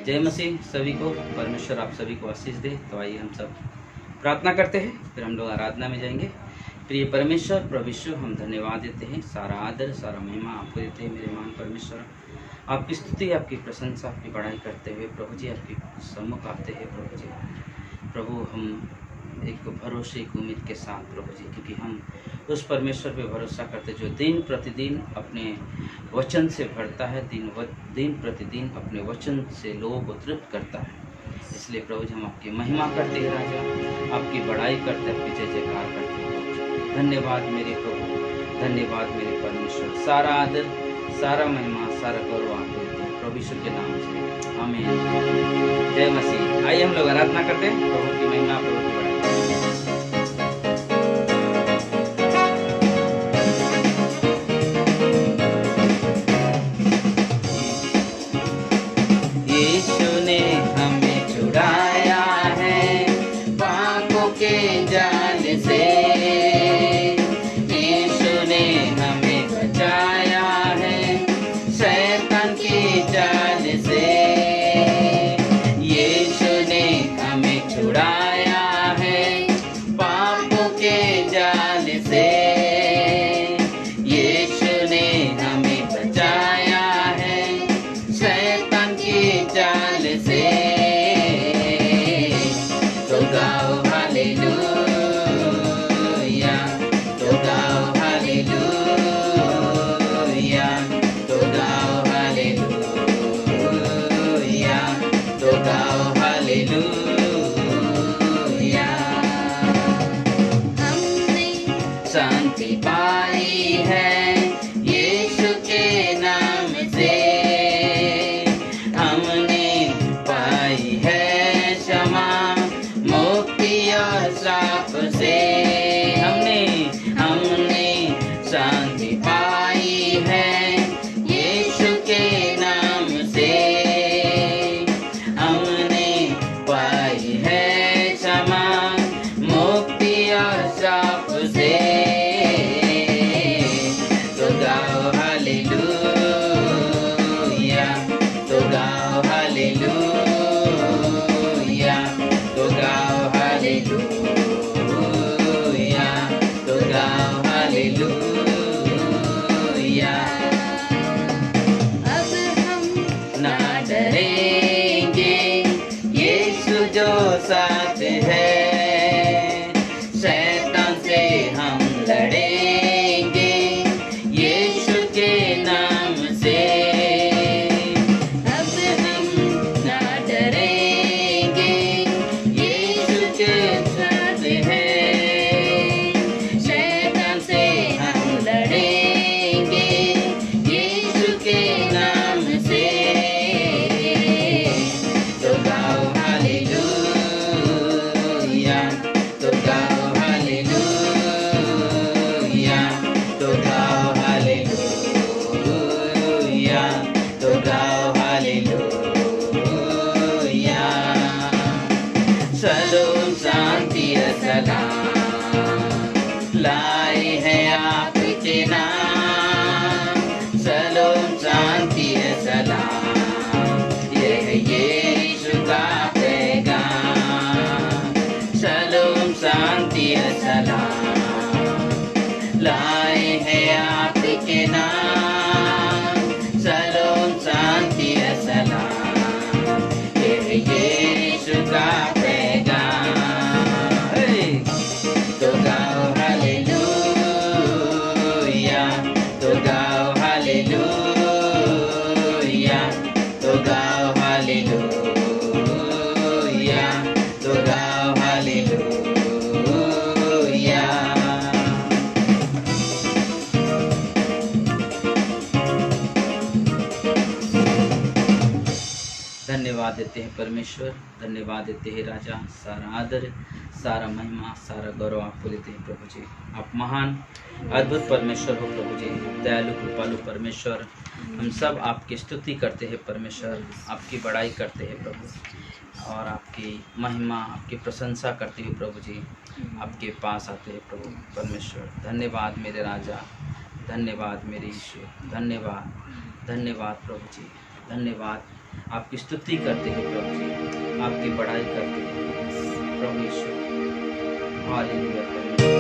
जय मसीह सभी को। परमेश्वर आप सभी को आशीष दे। तो आइए हम सब प्रार्थना करते हैं, फिर हम लोग आराधना में जाएंगे। प्रिय परमेश्वर प्रभु यीशु, हम धन्यवाद देते हैं, सारा आदर सारा महिमा आपको देते हैं। मेरे महान परमेश्वर, आपकी स्तुति, आपकी प्रशंसा, आपकी बड़ाई करते हुए प्रभु जी आपके सम्मुख आते हैं। प्रभु जी, प्रभु हम एक भरोसे, एक उम्मीद के साथ प्रभु जी, क्योंकि हम उस परमेश्वर पे भरोसा करते जो दिन प्रतिदिन अपने वचन से भरता है, दिन प्रतिदिन अपने वचन से लोगों को तृप्त करता है। इसलिए प्रभु जी हम आपकी महिमा करते हैं राजा, आपकी बड़ाई करते, आपकी जय जयकार करते हैं प्रभु जी। धन्यवाद मेरे प्रभु, धन्यवाद मेरे परमेश्वर। सारा आदर सारा महिमा सारा गौरव आपको देते हैं प्रभु यीशु के नाम से, आमीन। जय मसीह। आइए हम लोग आराधना करते हैं, प्रभु की महिमा, प्रभु की बड़ाई। यीशु ने हमें छुड़ाया है पापों के जाल से, यीशु ने हमें बचाया है शैतान की जाल से। यीशु ने हमें छुड़ाया है पापों के जाल से, यीशु ने हमें बचाया है शैतान की जाल से। तो गाओ हालेलुया, तो गाओ हालेलुया, तो गाओ हालेलुया, तो गाओ हालेलुया। हमने शांति पाई है यीशु के नाम से, हमने पाई है क्षमा मुक्ति और श्राप से। हमने शांति पाई है यीशु के नाम से, हमने पाई है क्षमा मुक्ति और श्राप से। तो गाओ हालेलुया, तो गाओ हालेलुया, तो गाओ हालेलुया, तो गाओ हालेलुया। अब हम ना डरेंगे, यीशु जो साथ है, शैतान से हम लड़ेंगे यीशु के नाम से। अब हम ना डरेंगे, यीशु के साथ है, शैतान से हम लड़ेंगे यीशु के नाम से। तो गाओ हालेलुया, तो गाओ हालेलुया, तो गाओ हालेलुया, तो गाओ हालेलुया। सलोम शांति सलाम लाए हैं आपके नाम, सलोम शांति सलाम, ये है यीशु का पैगाम। सलोम शांति सलाम लाए हैं आपके नाम, सलोम शांति सलाम, ये है यीशु का पैगाम। तो गाओ हालेलुया, तो गाओ हालेलुया, तो गाओ हालेलुया, तो गाओ हालेलुया। धन्यवाद देते हैं परमेश्वर, धन्यवाद देते हैं राजा। सारा आदर सारा महिमा सारा गौरव आपको देते हैं प्रभु जी। आप महान अद्भुत परमेश्वर हो प्रभु जी, दयालु कृपालु परमेश्वर। हम सब आपकी स्तुति करते हैं परमेश्वर, आपकी बड़ाई करते हैं प्रभु, और आपकी महिमा आपकी प्रशंसा करते हुए प्रभु जी आपके पास आते हैं प्रभु परमेश्वर। धन्यवाद मेरे राजा, धन्यवाद मेरे ईश्वर, धन्यवाद धन्यवाद प्रभु जी, धन्यवाद आपकी स्तुति करते हैं प्रभु जी, आपकी बड़ाई करते हैं प्रभु यीशु। हालेलुया परमेश्वर।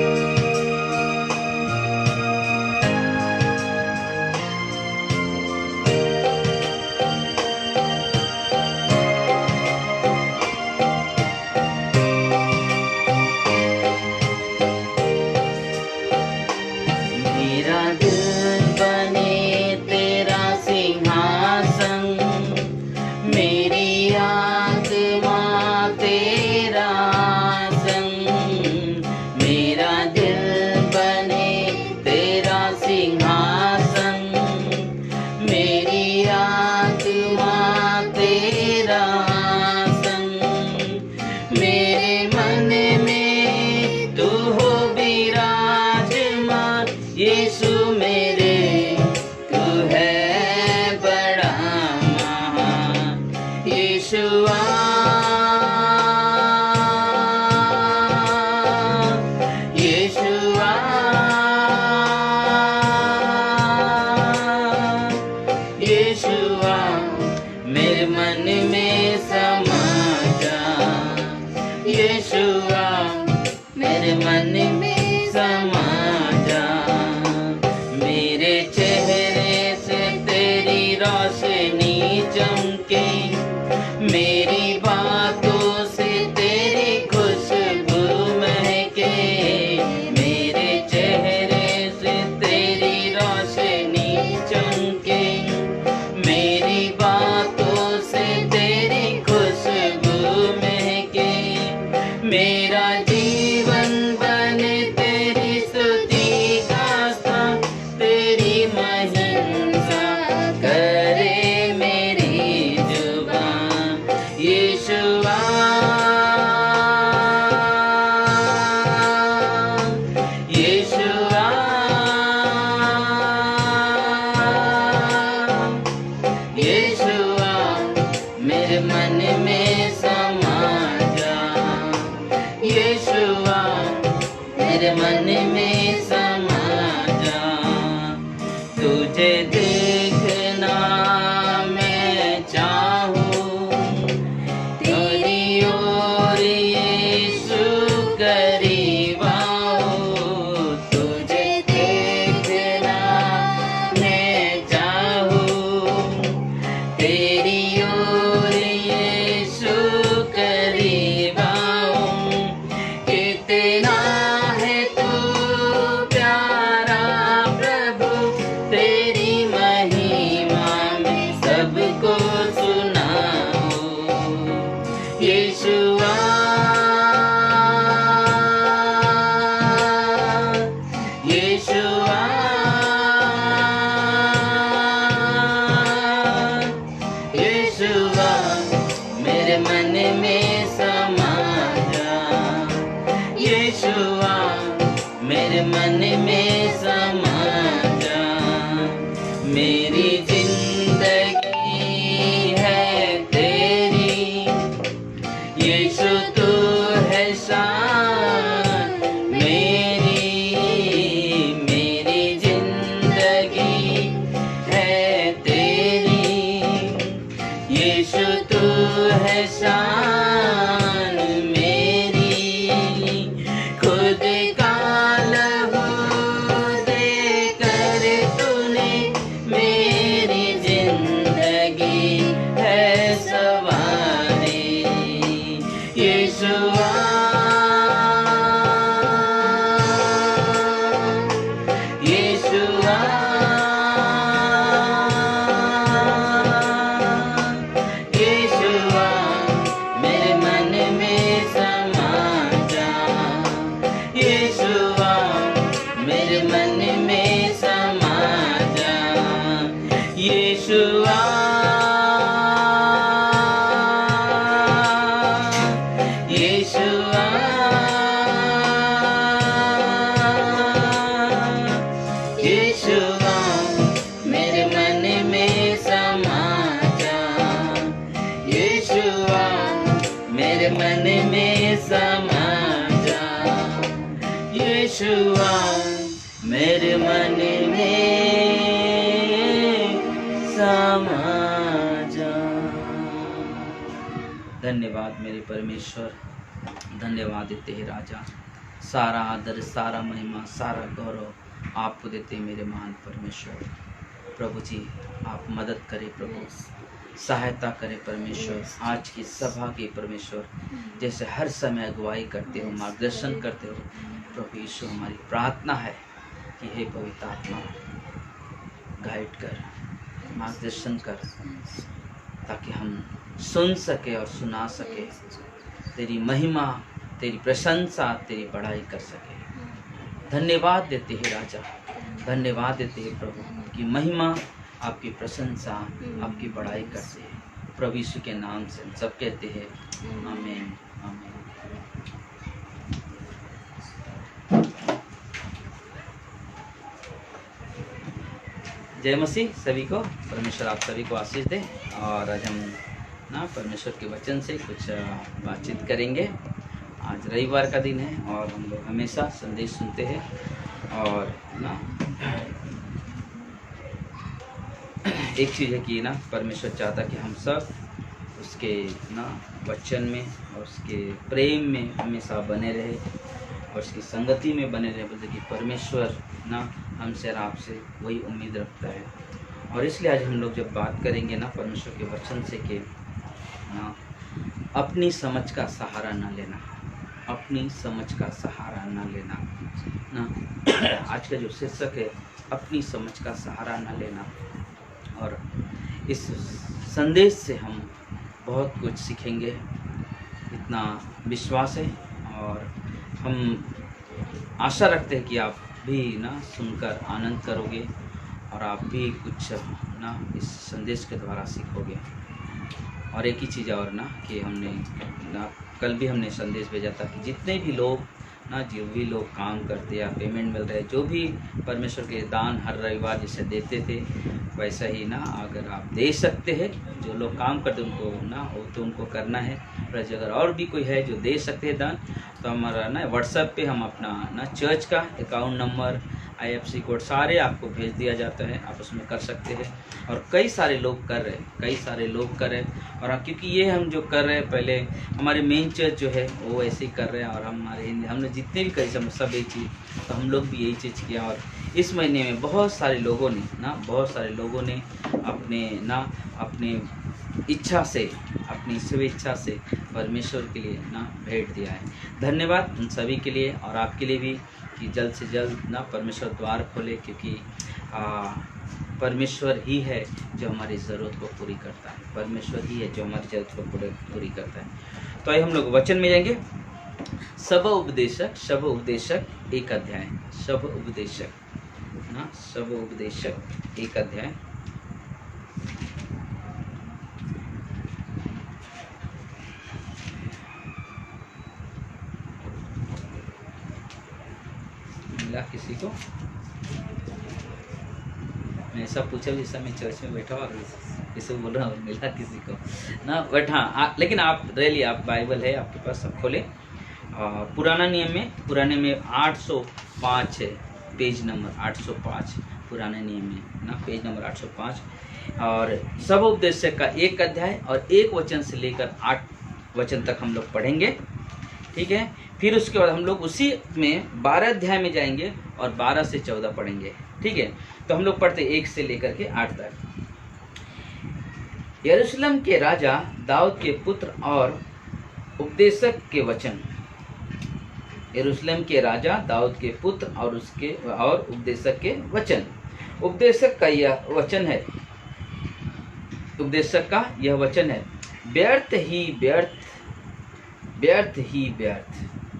मेरा दिल बने तेरा सिंहासन, मेरी आत्मा तेरा संग। मेरा दिल बने तेरा सिंहासन, मेरी आत्मा तेरा संग। मेरे मन में तू हो विराजमान यीशु मेरे, तू है बड़ा महान यीशुआ। यीशुआ यीशुआ मेरे मन में समा जा। यीशुआ मेरे मन में समा जा। मेरे चेहरे से तेरी रोशनी चमके, मेरी बातों से तेरी खुशबू महके। मेरे चेहरे से तेरी रोशनी चमके, मेरी बातों से तेरी खुशबू महके। मेरा जीवन बने तेरी स्तुति का स्थान, तेरी महिमा करे मेरी जुबान। यीशुआ यीशुआ यीशुआ मेरे मन में समा जा। यीशुआ मेरे मन में समा जा। तुझे देखना मैं चाहूं, तेरी ओर यीशु करीब आऊं। तुझे देखना मैं चाहूं, तेरी ओर यीशु करीब आऊं। कितना है तू प्यारा प्रभु, तेरी महिमा में सबको सुनाओ। यीशुआ यीशुआ यीशुआ मेरे मन में समा जा। यीशुआ मेरे मन में समा जा। मेरी जिंदगी है तेरी, यीशु तू है शान मेरी। मेरी जिंदगी है तेरी, यीशु तू है शान मेरी। खुद का लहू देकर तूने मेरी जिंदगी है सवारी। यीशुआ यीशुआ यीशुआ मेरे मन में समा जा। यीशुआ मेरे मन में समा जा। यीशुआ यीशुआ यीशुआ मेरे मन में समा जा। यीशुआ मेरे मन में समा जा। यीशुआ मेरे मन में समा जा। धन्यवाद मेरे परमेश्वर, धन्यवाद देते हैं राजा। सारा आदर, सारा महिमा, सारा गौरव आपको देते हैं मेरे महान परमेश्वर। प्रभु जी आप मदद करें, प्रभु सहायता करें परमेश्वर। आज की सभा की परमेश्वर जैसे हर समय अगुवाई करते हो, मार्गदर्शन करते हो प्रभु यीशु, हमारी प्रार्थना है कि हे पवित्र आत्मा गाइड कर, मार्गदर्शन कर, ताकि हम सुन सके और सुना सके, तेरी महिमा, तेरी प्रशंसा, तेरी बड़ाई कर सके। धन्यवाद देते हैं राजा, धन्यवाद देते हैं प्रभु की महिमा, आपकी प्रशंसा, आपकी बड़ाई करते हैं प्रभु यीशु के नाम से हम सब कहते हैं आमीन, आमीन। जय मसीह सभी को, परमेश्वर आप सभी को आशीष दे। और आज हम ना परमेश्वर के वचन से कुछ बातचीत करेंगे। आज रविवार का दिन है और हम लोग हमेशा संदेश सुनते हैं और ना एक चीज़ है कि ना परमेश्वर चाहता कि हम सब उसके ना वचन में और उसके प्रेम में हमेशा बने रहे और उसकी संगति में बने रहे, बोलते कि परमेश्वर ना हमसे और आपसे वही उम्मीद रखता है। और इसलिए आज हम लोग जब बात करेंगे ना परमेश्वर के वचन से कि ना अपनी समझ का सहारा ना लेना, अपनी समझ का सहारा ना लेना ना आज का जो शीर्षक है अपनी समझ का सहारा ना लेना। और इस संदेश से हम बहुत कुछ सीखेंगे, इतना विश्वास है। और हम आशा रखते हैं कि आप भी ना सुनकर आनंद करोगे और आप भी कुछ ना इस संदेश के द्वारा सीखोगे। और एक ही चीज़ और ना कि हमने ना कल भी हमने संदेश भेजा था कि जितने भी लोग ना जो भी लोग काम करते या पेमेंट मिल रहे, जो भी परमेश्वर के दान हर रविवार जैसे देते थे वैसा ही ना अगर आप दे सकते हैं, जो लोग काम करते उनको ना हो तो उनको करना है। प्लस अगर और भी कोई है जो दे सकते हैं दान तो हमारा ना व्हाट्सएप पे हम अपना ना चर्च का अकाउंट नंबर, IFC कोड सारे आपको भेज दिया जाता है, आप उसमें कर सकते हैं। और कई सारे लोग कर रहे हैं, कई सारे लोग कर रहे हैं। और क्योंकि ये हम जो कर रहे हैं, पहले हमारे मेन चर्च जो है वो ऐसे ही कर रहे हैं और हमारे हमने जितने भी कई सब एक चीज़, तो हम लोग भी यही चीज़ किया। और इस महीने में बहुत सारे लोगों ने अपने इच्छा से, अपनी स्वेच्छा से परमेश्वर के लिए ना भेंट दिया है। धन्यवाद उन सभी के लिए और आपके लिए भी कि जल्द से जल्द ना परमेश्वर द्वार खोले, क्योंकि परमेश्वर ही है जो हमारी ज़रूरत को पूरी करता है, परमेश्वर ही है जो हमारी ज़रूरत को पूरी करता है। तो आइए हम लोग वचन में जाएंगे। सब उपदेशक एक अध्याय, सब उपदेशक एक अध्याय। मिला किसी को? मैं ऐसा पूछा जैसा मैं चर्च में बैठा और इसे बोल रहा हूँ मिला किसी को ना, बट हाँ लेकिन आप रैली, आप बाइबल है आपके पास, सब खोले। पुराने में 805 है, पेज नंबर 805 पुराने नियम में ना, पेज नंबर 805। और सब उपदेशक का एक अध्याय और एक वचन से लेकर 8 वचन तक हम लोग पढ़ेंगे, ठीक है। फिर उसके बाद हम लोग उसी में 12 अध्याय में जाएंगे और 12 से 14 पढ़ेंगे, ठीक है। तो हम लोग पढ़ते 1 से लेकर के 8 तक। यरूशलेम के राजा दाऊद के पुत्र और उपदेशक के वचन। यरूशलेम के राजा दाऊद के पुत्र और उपदेशक के वचन। उपदेशक का यह वचन है, उपदेशक का यह वचन है, व्यर्थ ही व्यर्थ,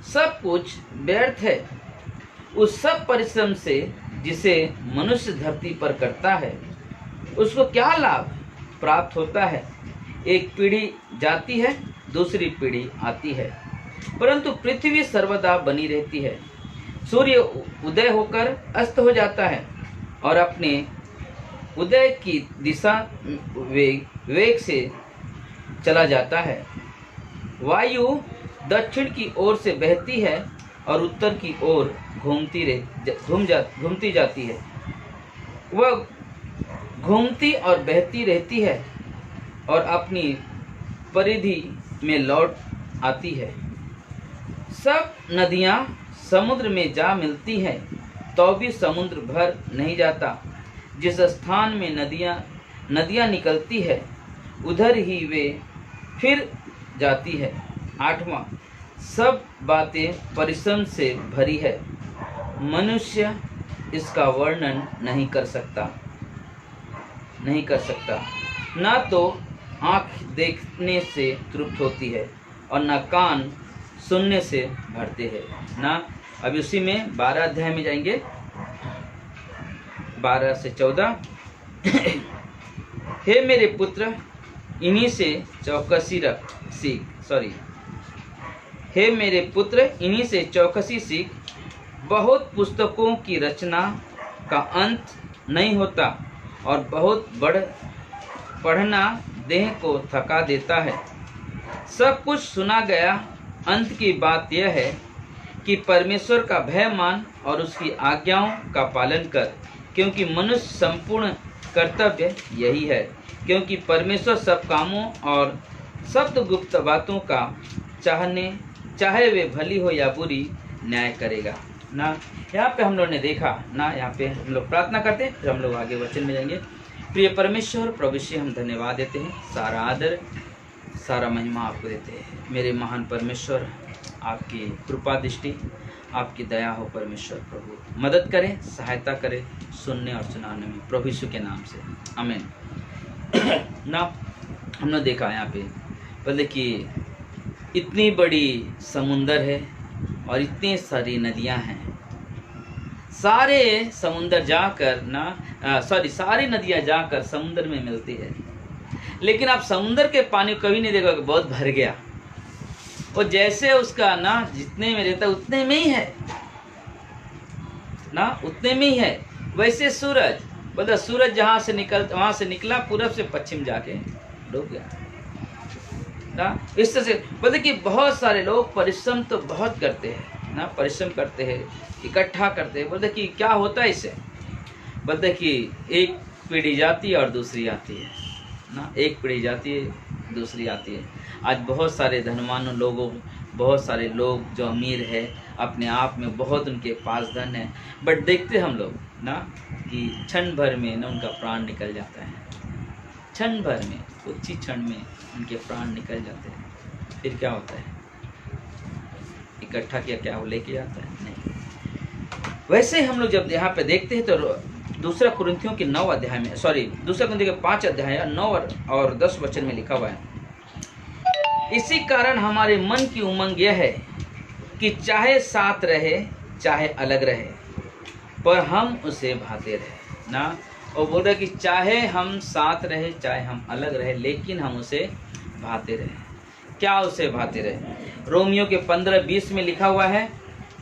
सब कुछ व्यर्थ है उस सब परिश्रम से जिसे मनुष्य धरती पर करता है। उसको क्या लाभ प्राप्त होता है? एक पीढ़ी जाती है, दूसरी पीढ़ी आती है, परंतु पृथ्वी सर्वदा बनी रहती है। सूर्य उदय होकर अस्त हो जाता है और अपने उदय की दिशा वेग से चला जाता है। वायु दक्षिण की ओर से बहती है और उत्तर की ओर घूमती जाती है। वह घूमती और बहती रहती है और अपनी परिधि में लौट आती है। सब नदियाँ समुद्र में जा मिलती हैं तो भी समुद्र भर नहीं जाता। जिस स्थान में नदियाँ निकलती है उधर ही वे फिर जाती है। 8वां, सब बातें परिश्रम से भरी है, मनुष्य इसका वर्णन नहीं कर सकता। ना तो आँख देखने से तृप्त होती है और न कान सुनने से भरते हैं ना। अभी उसी में 12 अध्याय में जाएंगे, 12 से 14। हे मेरे पुत्र, इन्हीं से चौकसी सीख। बहुत पुस्तकों की रचना का अंत नहीं होता और बहुत पढ़ना देह को थका देता है। सब कुछ सुना गया। अंत की बात यह है कि परमेश्वर का भय मान और उसकी आज्ञाओं का पालन कर, क्योंकि मनुष्य संपूर्ण कर्तव्य यही है। क्योंकि परमेश्वर सब कामों और सब गुप्त बातों का चाहे वे भली हो या बुरी न्याय करेगा ना। यहाँ पे हम लोग ने देखा ना, यहाँ पे हम लोग प्रार्थना करते हैं, फिर हम लोग आगे वचन में जाएंगे। प्रिय परमेश्वर प्रभु से हम धन्यवाद देते हैं, सारा आदर सारा महिमा आपको देते हैं। मेरे महान परमेश्वर, आपकी कृपा दृष्टि, आपकी दया हो परमेश्वर प्रभु, मदद करें, सहायता करें सुनने और सुनाने में, प्रभु यीशु के नाम से आमीन। ना हमने देखा यहाँ पे बोले कि इतनी बड़ी समुंदर है और इतनी सारी नदियाँ हैं। सारे समुंदर जाकर सारी नदियाँ जाकर समुंदर में मिलती है, लेकिन आप समुंदर के पानी को कभी नहीं देखा कि बहुत भर गया। और जैसे उसका ना जितने में रहता उतने में ही है ना, उतने में ही है। वैसे सूरज बोला, सूरज वहां से निकला पूरब से पश्चिम जाके डूब गया ना। इस तरह से बोलते कि बहुत सारे लोग परिश्रम तो बहुत करते हैं ना, परिश्रम करते हैं, इकट्ठा करते हैं। बोलते कि क्या होता है इससे, बोलते कि एक पीढ़ी जाती है और दूसरी आती है ना, एक पीढ़ी जाती है दूसरी आती है। आज बहुत सारे धनवान लोगों, बहुत सारे लोग जो अमीर है, अपने आप में बहुत उनके पास धन है, बट देखते हम लोग ना कि क्षण भर में ना उनका प्राण निकल जाता है। क्षण भर में, कुछ ही क्षण में उनके प्राण निकल जाते हैं। फिर क्या होता है, इकट्ठा किया क्या वो लेके जाता है? नहीं। वैसे हम लोग जब यहाँ पे देखते हैं तो दूसरा कुरिन्थियों के 9 अध्याय में, दूसरा कुरिन्थियों के 5 अध्याय 9 और 10 वचन में लिखा हुआ है, इसी कारण हमारे मन की उमंग यह है कि चाहे साथ रहे चाहे अलग रहे, पर हम उसे भाते रहे ना। और बोल रहे कि चाहे हम साथ रहे चाहे हम अलग रहे, लेकिन हम उसे भाते रहे। क्या उसे भाते रहे? रोमियो के 15:20 में लिखा हुआ है।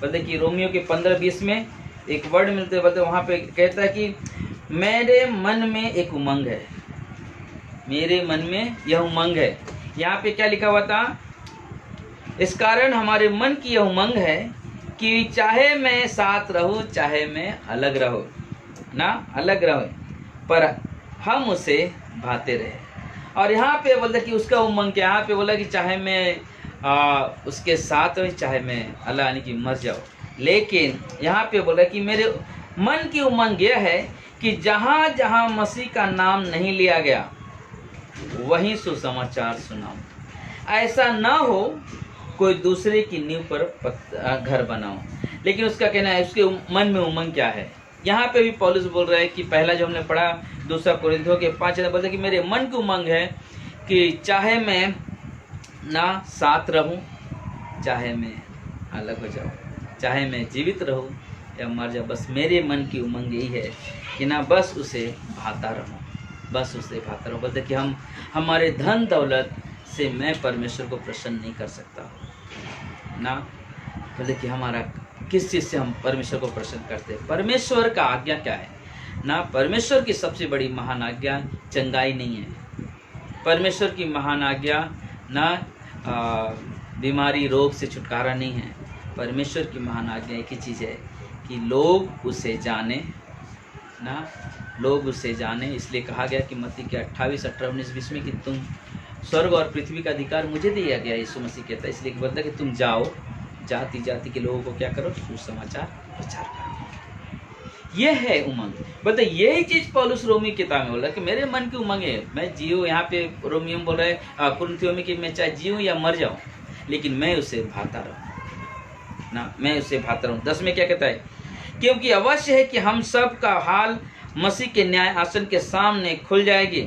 बोलते कि रोमियो के 15:20 में एक वर्ड मिलते, बोलते वहाँ पे कहता है कि मेरे मन में एक उमंग है, मेरे मन में यह उमंग है। यहाँ पे क्या लिखा हुआ था? इस कारण हमारे मन की यह उमंग है कि चाहे मैं साथ रहूं चाहे मैं अलग रहूं ना, अलग रहूं, पर हम उसे भाते रहे। और यहाँ पे बोलता कि उसका उमंग क्या, यहाँ पे बोला कि चाहे मैं उसके साथ रहूं चाहे मैं अलग, यानी कि मर जाऊं। लेकिन यहाँ पे बोला कि मेरे मन की उमंग यह है कि जहाँ जहाँ मसीह का नाम नहीं लिया गया वहीं सुसमाचार सुनाओ। ऐसा ना हो कोई दूसरे की नींव पर घर बनाओ। लेकिन उसका कहना है, उसके मन में उमंग क्या है? यहाँ पे भी पौलुस बोल रहा है कि पहला जो हमने पढ़ा दूसरा कुरिन्थियों के 5 बोलते कि मेरे मन की उमंग है कि चाहे मैं ना साथ रहूं चाहे मैं अलग हो जाऊं, चाहे मैं जीवित रहूं या मर जाऊं, बस मेरे मन की उमंग यही है कि ना बस उसे भाता रहूं, बस उसे भाता रहूं। बोलते कि हम हमारे धन दौलत से मैं परमेश्वर को प्रसन्न नहीं कर सकता ना। बोलते कि हमारा किस चीज़ से हम परमेश्वर को प्रसन्न करते हैं? परमेश्वर का आज्ञा क्या है ना? परमेश्वर की सबसे बड़ी महान आज्ञा चंगाई नहीं है। परमेश्वर की महान आज्ञा ना बीमारी रोग से छुटकारा नहीं है। परमेश्वर की महान आज्ञा एक ही चीज़ है कि लोग उसे जाने ना, लोग उसे जाने। इसलिए कहा गया कि मत्ती के 28, 18, 19, 20 में कि तुम स्वर्ग और पृथ्वी का अधिकार मुझे दिया गया, यीशु मसीह कहता है। इसलिए बोलता है कि तुम जाओ, जाति जाति के लोगों को क्या करो, सुसमाचार प्रचार करो। ये है उमंग। बोलते यही चीज पौलुस रोमी किताब में बोला कि मेरे मन की उमंग है, मैं जीऊँ। यहाँ पे रोमियो में बोल रहे हैं कुरिन्थियों में कि मैं चाहे जीऊँ या मर जाऊँ, लेकिन मैं उसे भाता रहूँ ना, मैं उसे भाता रहूँ। 10 में क्या कहता है, क्योंकि अवश्य है कि हम सब का हाल मसीह के न्याय आसन के सामने खुल जाएगी।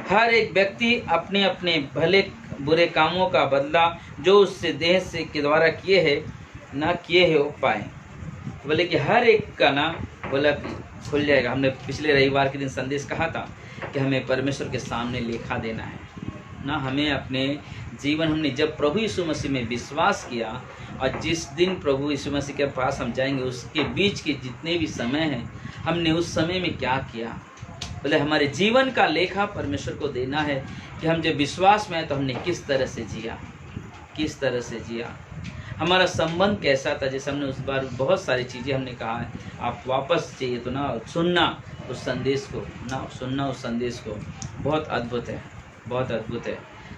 हर एक व्यक्ति अपने अपने भले बुरे कामों का बदला जो उससे देह से के द्वारा किए है ना किए है वो पाए। बोले कि हर एक का ना बोला खुल जाएगा। हमने पिछले रविवार के दिन संदेश कहा था कि हमें परमेश्वर के सामने लेखा देना है ना। हमें अपने जीवन, हमने जब प्रभु यीशु मसीह में विश्वास किया और जिस दिन प्रभु यीशु मसीह के पास हम जाएंगे उसके बीच के जितने भी समय हैं, हमने उस समय में क्या किया। बोले हमारे जीवन का लेखा परमेश्वर को देना है कि हम जब विश्वास में आए तो हमने किस तरह से जिया, किस तरह से जिया, हमारा संबंध कैसा था। जैसे हमने उस बार बहुत सारी चीज़ें हमने कहा है, आप वापस चाहिए तो ना सुनना उस संदेश को, ना सुनना उस संदेश को। बहुत अद्भुत है, बहुत अद्भुत है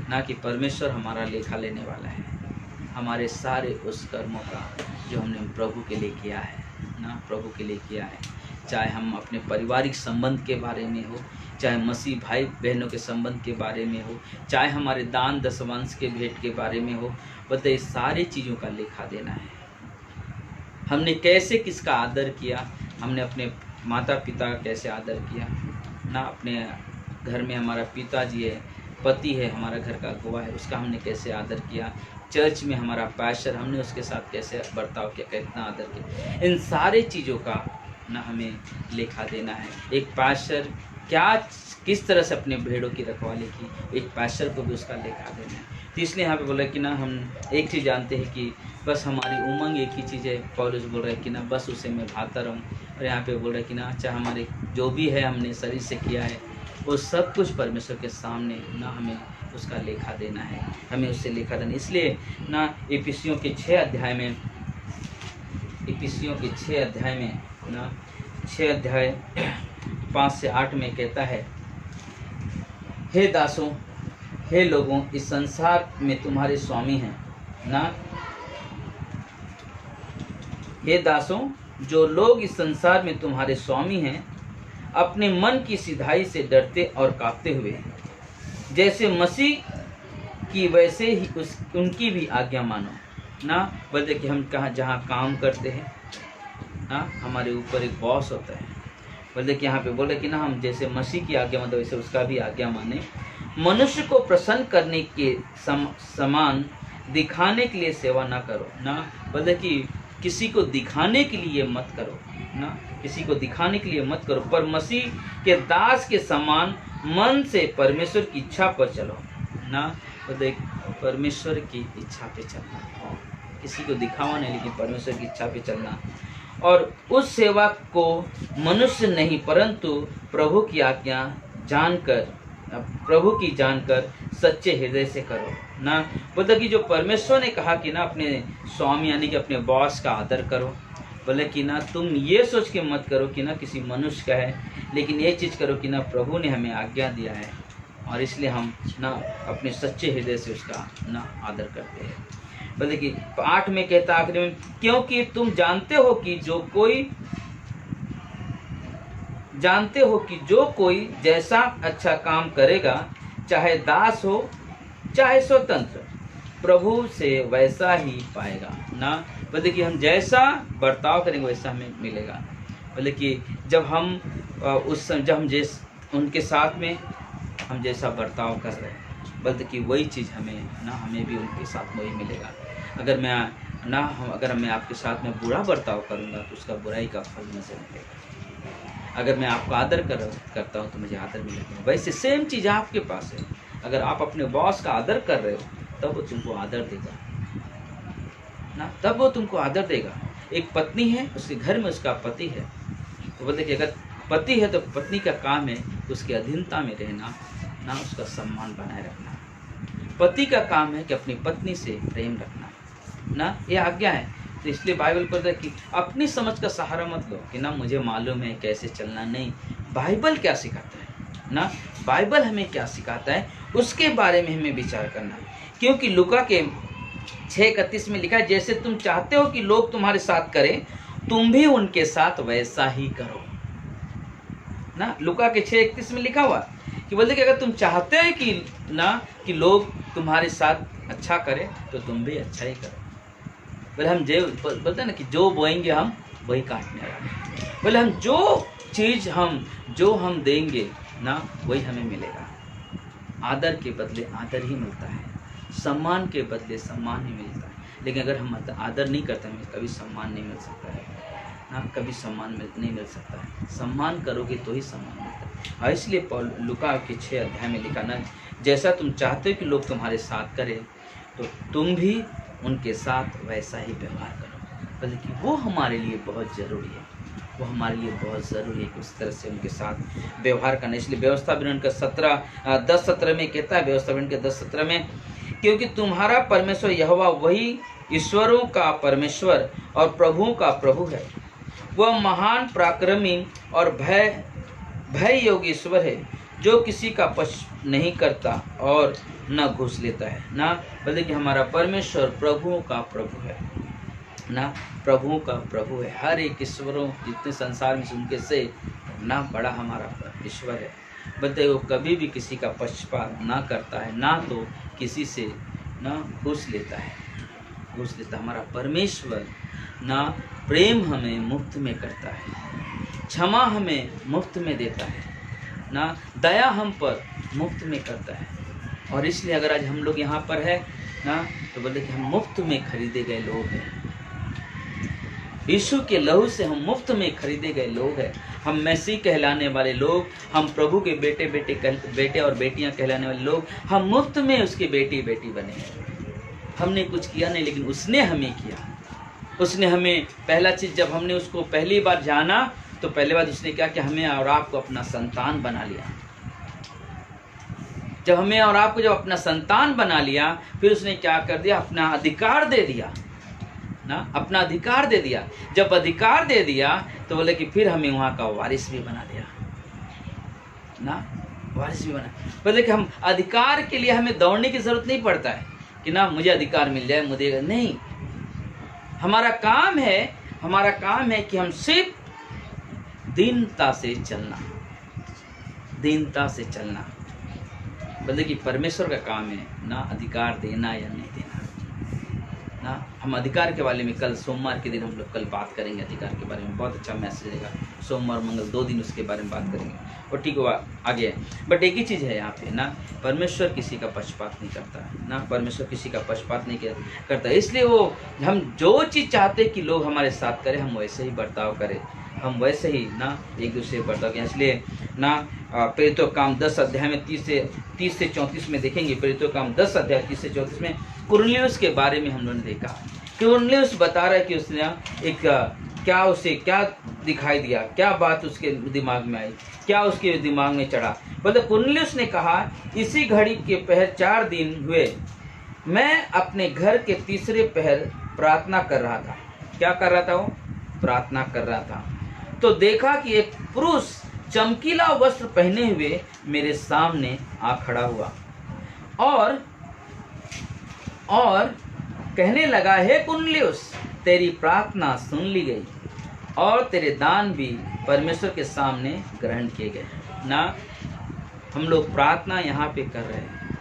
ना कि परमेश्वर हमारा लेखा लेने वाला है, हमारे सारे उस कर्मों का जो हमने प्रभु के लिए किया है ना, प्रभु के लिए किया है। चाहे हम अपने पारिवारिक संबंध के बारे में हो, चाहे मसीह भाई बहनों के संबंध के बारे में हो, चाहे हमारे दान दशमांश के भेंट के बारे में हो, बताइए सारी चीज़ों का लेखा देना है। हमने कैसे किसका आदर किया, हमने अपने माता पिता का कैसे आदर किया ना, अपने घर में हमारा पिताजी है, पति है, हमारा घर का गवाह है, उसका हमने कैसे आदर किया। चर्च में हमारा पास्टर, हमने उसके साथ कैसे बर्ताव किया, कितना आदर किया। इन सारी चीज़ों का ना हमें लेखा देना है। एक पास्टर क्या किस तरह से अपने भेड़ों की रखवाली की, एक पास्टर को भी उसका लेखा देना है। तो इसलिए यहाँ पे बोला कि ना हम एक चीज़ जानते हैं कि बस हमारी उमंग एक ही चीज़ है। पौलुस बोल रहा है कि ना बस उसे मैं भाता रहूँ। और यहाँ पे बोल रहा है कि ना अच्छा हमारे जो भी है हमने शरीर से किया है वो सब कुछ परमेश्वर के सामने ना हमें उसका लेखा देना है, हमें उससे लेखा देना। इसलिए ना इफिसियों के 6 अध्याय में, इफिसियों के 6 अध्याय में ना 6 अध्याय 5 से 8 में कहता है, हे दासों, हे लोगों, इस संसार में तुम्हारे स्वामी हैं ना। हे दासों, जो लोग इस संसार में तुम्हारे स्वामी हैं, अपने मन की सिधाई से डरते और कांपते हुए जैसे मसीह की वैसे ही उनकी भी आज्ञा मानो ना। बोलते कि हम कहाँ जहाँ काम करते हैं ना, हमारे ऊपर एक बॉस होता है। बोलते कि यहाँ पे बोले कि ना हम जैसे मसीह की आज्ञा मानते वैसे उसका भी आज्ञा माने। मनुष्य को प्रसन्न करने के समान दिखाने के लिए सेवा ना करो ना। बोलते कि किसी को दिखाने के लिए मत करो ना, किसी को दिखाने के लिए मत करो, पर मसीह के दास के समान मन से परमेश्वर की इच्छा पर चलो ना। बोलते परमेश्वर की इच्छा पे चलना, किसी को दिखावा नहीं लेकिन परमेश्वर की इच्छा पे चलना। और उस सेवा को मनुष्य नहीं परंतु प्रभु की आज्ञा जानकर, प्रभु की जानकर सच्चे हृदय से करो ना। बोलते कि जो परमेश्वर ने कहा कि ना अपने स्वामी यानी कि अपने बॉस का आदर करो, बोले कि ना तुम ये सोच के मत करो कि ना किसी मनुष्य का है, लेकिन ये चीज़ करो कि ना प्रभु ने हमें आज्ञा दिया है और इसलिए हम ना अपने सच्चे हृदय से उसका ना आदर करते हैं। बोले कि 8 में कहता आखिरी में, क्योंकि तुम जानते हो कि जो कोई जैसा अच्छा काम करेगा, चाहे दास हो चाहे स्वतंत्र, प्रभु से वैसा ही पाएगा ना। बोले कि हम जैसा बर्ताव करेंगे वैसा हमें मिलेगा। बोले कि जब हम जब हम उनके साथ में हम जैसा बर्ताव कर रहे हैं, बोलते कि वही चीज़ हमें भी उनके साथ वही मिलेगा। अगर मैं आपके साथ में बुरा बर्ताव करूँगा तो उसका बुराई का फल मुझे मिलेगा। अगर मैं आपका आदर करता हूँ तो मुझे आदर मिलेगा। वैसे सेम चीज़ आपके पास है। अगर आप अपने बॉस का आदर कर रहे हो तब वो तुमको आदर देगा ना, तब वो तुमको आदर देगा। एक पत्नी है, उसके घर में उसका पति है, तो बोलते कि अगर पति है तो पत्नी का काम है उसकी अधीनता में रहना ना, उसका सम्मान बनाए रखना। पति का काम है कि अपनी पत्नी से प्रेम रखना ना, ये आज्ञा है। तो इसलिए बाइबल कहता है कि अपनी समझ का सहारा मत लो कि ना मुझे मालूम है कैसे चलना। नहीं, बाइबल क्या सिखाता है ना, बाइबल हमें क्या सिखाता है उसके बारे में हमें विचार करना है। क्योंकि लूका के 6:31 में लिखा है, जैसे तुम चाहते हो कि लोग तुम्हारे साथ करें, तुम भी उनके साथ वैसा ही करो ना। लूका के 6:31 में लिखा हुआ कि बोलते कि अगर तुम चाहते हैं कि लोग तुम्हारे साथ अच्छा करें, तो तुम भी अच्छा ही करो। बोले हम बोलते हैं ना कि जो बोएंगे हम वही काटने वाले। बोले हम जो हम देंगे ना, वही हमें मिलेगा। आदर के बदले आदर ही मिलता है, सम्मान के बदले सम्मान ही मिलता है। लेकिन अगर हम आदर नहीं करते, हमें कभी सम्मान नहीं मिल सकता है ना, कभी सम्मान नहीं मिल सकता है। सम्मान करोगे तो ही सम्मान मिलता है। और इसलिए लूका के 6 अध्याय में लिखा ना, जैसा तुम चाहते हो कि लोग तुम्हारे साथ करें, तो तुम भी उनके साथ वैसा ही व्यवहार करो। बल्कि वो हमारे लिए बहुत ज़रूरी है, वो हमारे लिए बहुत ज़रूरी है कि उस तरह से उनके साथ व्यवहार करना। इसलिए व्यवस्था विवरण का 10:17 में कहता है, व्यवस्था विवरण के 10:17 में, क्योंकि तुम्हारा परमेश्वर यहोवा वही ईश्वरों का परमेश्वर और प्रभुओं का प्रभु है। वह महान पराक्रमी और भय योग्य ईश्वर है, जो किसी का पक्ष नहीं करता और न घूस लेता है ना। बल्कि कि हमारा परमेश्वर प्रभुओं का प्रभु है ना, प्रभुओं का प्रभु है। हर एक ईश्वरों जितने संसार में उनके से ना बड़ा हमारा ईश्वर है। बोलते वो कभी भी किसी का पक्षपात ना करता है, ना तो किसी से ना घूस लेता है। हमारा परमेश्वर ना प्रेम हमें मुफ्त में करता है, क्षमा हमें मुफ्त में देता है ना, दया हम पर मुफ्त में करता है। और इसलिए अगर आज हम लोग यहाँ पर है ना, तो बोलते कि हम मुफ्त में खरीदे गए लोग हैं। यीशु के लहू से हम मुफ्त में खरीदे गए लोग हैं। हम मसीह कहलाने वाले लोग, हम प्रभु के बेटे और बेटियां कहलाने वाले लोग, हम मुफ्त में उसके बेटी बने हैं। हमने कुछ किया नहीं, लेकिन उसने हमें किया। उसने हमें पहला चीज़, जब हमने उसको पहली बार जाना, तो पहली बार उसने क्या किया, हमें और आपको अपना संतान बना लिया। जब हमें और आपको जब अपना संतान बना लिया, फिर उसने क्या कर दिया, अपना अधिकार दे दिया ना, अपना अधिकार दे दिया। जब अधिकार दे दिया, तो बोले कि फिर हमें वहाँ का वारिस भी बना दिया ना, वारिस भी बना। बोले कि हम अधिकार के लिए हमें दौड़ने की जरूरत नहीं पड़ता है कि ना मुझे अधिकार मिल जाए, मुझे नहीं। हमारा काम है कि हम सिर्फ दीनता से चलना। बोले कि परमेश्वर का काम है ना अधिकार देना या नहीं देना ना। हम अधिकार के बारे में कल सोमवार के दिन हम लोग कल बात करेंगे। अधिकार के बारे में बहुत अच्छा मैसेज रहेगा, सोमवार मंगल 2 दिन उसके बारे में बात करेंगे। और ठीक हुआ आगे है। बट एक ही चीज़ है यहाँ पे ना, परमेश्वर किसी का पक्षपात नहीं करता ना, परमेश्वर किसी का पक्षपात नहीं करता। इसलिए वो हम जो चीज़ चाहते हैं कि लोग हमारे साथ करें, हम वैसे ही बर्ताव करें, हम वैसे ही ना एक दूसरे से बर्ताव करें। इसलिए ना प्रेरितों का काम 10 अध्याय में 30 से 34 में देखेंगे। प्रेरितों का काम 10 अध्याय 30 से 34 में कुरनेलियुस के बारे में हम लोगों ने देखा। कुरनेलियुस बता रहा है कि उसने क्या दिखाई दिया, क्या बात उसके दिमाग में आई, क्या उसके दिमाग में चढ़ा। मतलब कुरनेलियुस ने कहा, इसी घड़ी के पहर 4 दिन हुए, मैं अपने घर के तीसरे पहर प्रार्थना कर रहा था। क्या कर रहा था वो? प्रार्थना कर रहा था। तो देखा कि एक पुरुष चमकीला वस्त्र पहने हुए मेरे सामने आ खड़ा हुआ और कहने लगा, हे कुरनेलियुस, तेरी प्रार्थना सुन ली गई और तेरे दान भी परमेश्वर के सामने ग्रहण किए गए ना। हम लोग प्रार्थना यहाँ पे कर रहे हैं,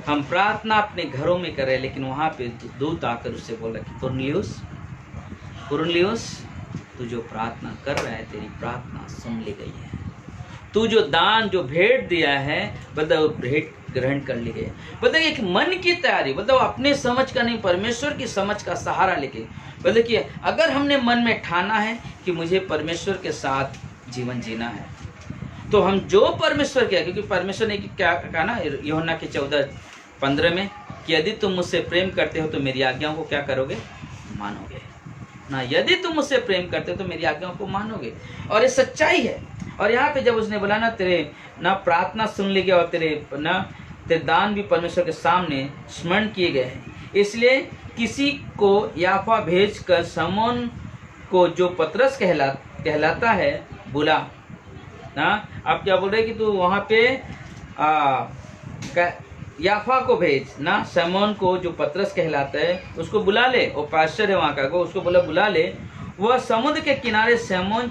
हम प्रार्थना अपने घरों में कर रहे हैं, लेकिन वहाँ पे दूत आकर उससे बोला कि कुरनेलियुस, तू जो प्रार्थना कर रहा है, तेरी प्रार्थना सुन ली गई है। तू जो दान, जो भेंट दिया है, मतलब भेंट ग्रहण कर ली गई। मतलब एक मन की तैयारी, मतलब अपने समझ का नहीं, परमेश्वर की समझ का सहारा लेके। मतलब कि अगर हमने मन में ठाना है कि मुझे परमेश्वर के साथ जीवन जीना है, तो हम जो परमेश्वर किया, क्योंकि परमेश्वर ने क्या कहा ना यूहन्ना के 14:15 में, कि यदि तुम मुझसे प्रेम करते हो तो मेरी आज्ञाओं को क्या करोगे? मानोगे ना। यदि तुम मुझसे प्रेम करते हो तो मेरी आज्ञाओं को मानोगे। और ये सच्चाई है। और यहाँ पे जब उसने बोला ना, तेरे ना प्रार्थना सुन ली गई और तेरे दान भी परमेश्वर के सामने स्मरण किए गए हैं, इसलिए किसी को याफा भेजकर शमौन को, जो पतरस कहलाता है, बुला ना। आप क्या बोल रहे हैं कि तू वहाँ पे याफा को भेज ना, शमौन को जो पतरस कहलाता है उसको बुला ले, वो पास्टर है वहाँ का, को उसको बोला बुला ले। वह समुद्र के किनारे सैमोन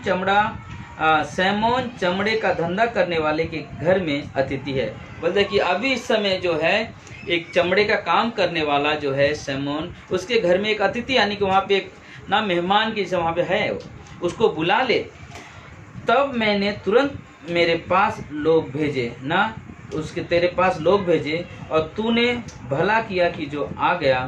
चमड़े का धंधा करने वाले के घर में अतिथि है। बोलते कि अभी इस समय जो है एक चमड़े का काम करने वाला जो है सैमोन, उसके घर में एक अतिथि यानी कि वहाँ पे एक ना मेहमान की वहाँ पे है, उसको बुला ले। तब मैंने तुरंत मेरे पास लोग भेजे ना, उसके तेरे पास लोग भेजे और तूने भला किया कि जो आ गया।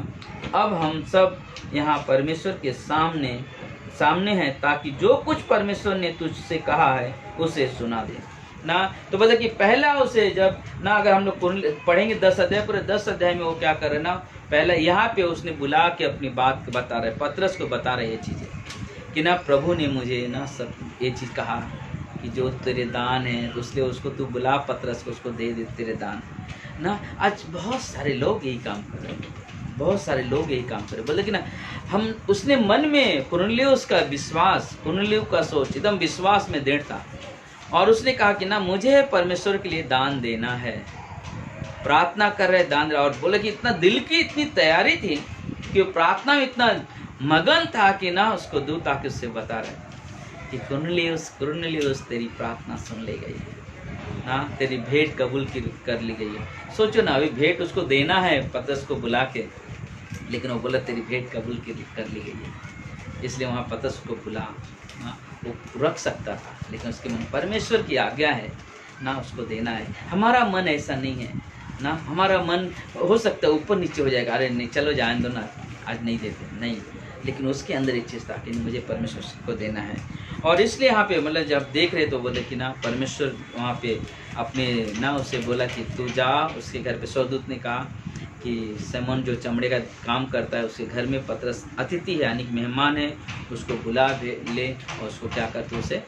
अब हम सब यहाँ परमेश्वर के सामने हैं, ताकि जो कुछ परमेश्वर ने तुझसे कहा है उसे सुना दे ना। तो बोले कि पहला उसे जब ना, अगर हम लोग पढ़ेंगे 10 अध्याय, पूरे 10 अध्याय में वो क्या कर रहे ना, पहले यहाँ पे उसने बुला के अपनी बात बता रहे, पतरस को बता रहे ये चीज़ें कि ना प्रभु ने मुझे ना सब ये चीज़ कहा कि जो तेरे दान है उसलिए उसको तू बुला, पतरस को उसको दे तेरे दान ना। आज बहुत सारे लोग यही काम कर रहे हैं, बहुत सारे लोग यही काम कर रहे हैं। बोले कि ना हम, उसने मन में कुरनेलियुस का विश्वास, कुरनेलियुस का सोच एकदम विश्वास में दृढ़ था, और उसने कहा कि ना मुझे परमेश्वर के लिए दान देना है, प्रार्थना कर रहे दान। और बोले कि इतना दिल की इतनी तैयारी थी कि प्रार्थना में इतना मगन था कि ना उसको दूत आके उससे बता रहे कि कुरनेलियुस तेरी प्रार्थना सुन ली गई है ना, तेरी भेंट कबूल कर ली गई है। सोचो ना, अभी भेंट उसको देना है पतरस को बुला के, लेकिन वो बोला तेरी भेंट कबूल कर ली गई है, इसलिए वहाँ पतरस को बुला ना, वो रख सकता था, लेकिन उसके मन परमेश्वर की आज्ञा है ना, उसको देना है। हमारा मन ऐसा नहीं है ना, हमारा मन हो सकता है ऊपर नीचे हो जाएगा, अरे नहीं चलो जाने दो ना, आज नहीं देते, नहीं, लेकिन उसके अंदर एक चीज़ था कि मुझे परमेश्वर को देना है। और इसलिए यहाँ पे मतलब जब देख रहे तो बोले कि ना परमेश्वर वहाँ पे अपने ना उसे बोला कि तू जा, उसके घर पे स्वर्गदूत ने कहा कि सैमोन जो चमड़े का काम करता है उसके घर में पतरस अतिथि है यानी कि मेहमान है, उसको बुला ले और उसको क्या करते उसे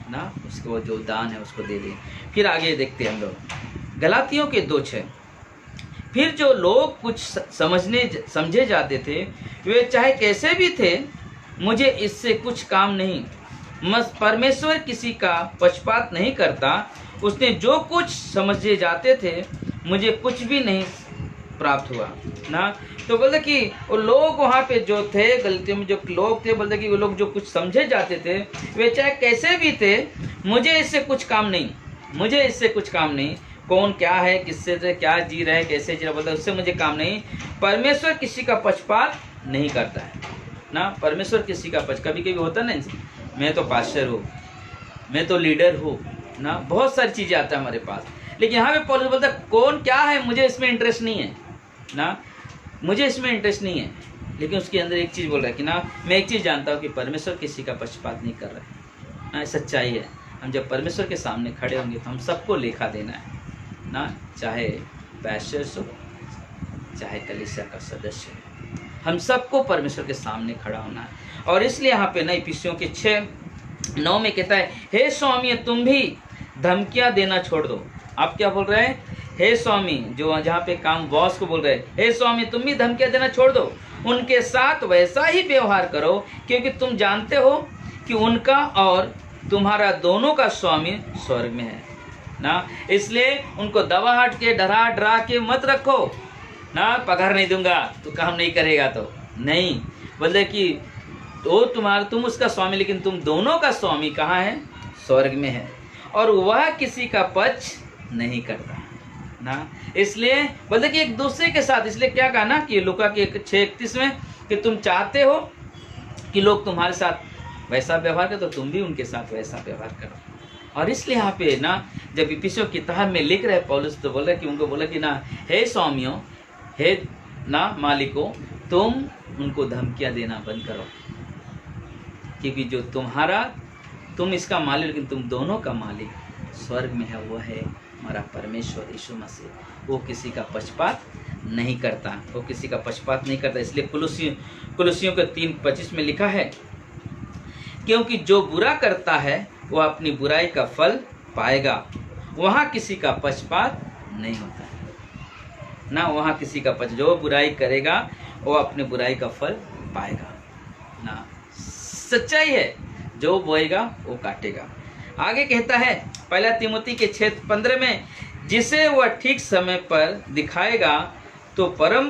ना, उसको जो दान है उसको दे दे। फिर आगे देखते हैं हम लोग गलातियों के 2:6। फिर जो लोग कुछ समझे जाते थे वे चाहे कैसे भी थे, मुझे इससे कुछ काम नहीं। परमेश्वर किसी का पक्षपात नहीं करता, उसने जो कुछ समझे जाते थे मुझे कुछ भी नहीं प्राप्त हुआ ना। तो बोलते कि वो लोग वहाँ पे जो थे गलतियों में जो लोग थे, बोलते कि वो लोग जो कुछ समझे जाते थे वे चाहे कैसे भी थे, मुझे इससे कुछ काम नहीं, मुझे इससे कुछ काम नहीं। कौन क्या है, किससे से क्या जी रहा है, कैसे जी रहा, बोलते उससे मुझे काम नहीं। परमेश्वर किसी का पक्षपात नहीं करता है ना, परमेश्वर किसी का कभी कभी होता ना, मैं तो पास्टर हूँ, मैं तो लीडर हूँ ना, बहुत सारी चीज़ें आता है हमारे पास, लेकिन यहाँ पे पौलुस बोलता है कौन क्या है, मुझे इसमें इंटरेस्ट नहीं है ना, मुझे इसमें इंटरेस्ट नहीं है। लेकिन उसके अंदर एक चीज़ बोल रहा है कि ना मैं एक चीज़ जानता हूँ कि परमेश्वर किसी का पक्षपात नहीं कर रहा है ना, सच्चाई है। हम जब परमेश्वर के सामने खड़े होंगे तो हम सबको लेखा देना है ना, चाहे पैशर्स हो चाहे कलीसिया का सदस्य हो, हम सबको परमेश्वर के सामने खड़ा होना है। और इसलिए यहाँ पे ना इफिसियों के 6:9 में कहता है, हे स्वामी तुम भी धमकियाँ देना छोड़ दो। आप क्या बोल रहे हैं, हे स्वामी, जो जहाँ पे काम बॉस को बोल रहे हैं, हे स्वामी तुम भी धमकियाँ देना छोड़ दो, उनके साथ वैसा ही व्यवहार करो क्योंकि तुम जानते हो कि उनका और तुम्हारा दोनों का स्वामी स्वर्ग में है ना। इसलिए उनको दबाहट के डरा के मत रखो ना, पगार नहीं दूंगा तो काम नहीं करेगा, तो नहीं, बोलते कि तो तुम उसका स्वामी, लेकिन तुम दोनों का स्वामी कहाँ है, स्वर्ग में है, और वह किसी का पक्ष नहीं करता ना। इसलिए बोलते कि एक दूसरे के साथ, इसलिए क्या कहा ना कि लूका के 6:31 में कि तुम चाहते हो कि लोग तुम्हारे साथ वैसा व्यवहार करो तो तुम भी उनके साथ वैसा व्यवहार करो। और इसलिए यहाँ पे ना जब इफिसियों की किताब में लिख रहे पौलुस तो बोला कि उनको बोला कि ना हे स्वामियों, हे ना मालिकों, तुम उनको धमकियाँ देना बंद करो, क्योंकि जो तुम इसका मालिक, लेकिन तुम दोनों का मालिक स्वर्ग में है, वो है हमारा परमेश्वर यीशु मसीह। वो किसी का पक्षपात नहीं करता, वो किसी का पक्षपात नहीं करता। इसलिए कुलुसियों के 3:25 में लिखा है, क्योंकि जो बुरा करता है वह अपनी बुराई का फल पाएगा, वहाँ किसी का पक्षपात नहीं होता है ना, वहाँ किसी का जो बुराई करेगा वो अपनी बुराई का फल पाएगा ना। सच्चाई है, जो बोएगा वो काटेगा। आगे कहता है 1 तिमोथी के 6:15 में, जिसे वह ठीक समय पर दिखाएगा, तो परम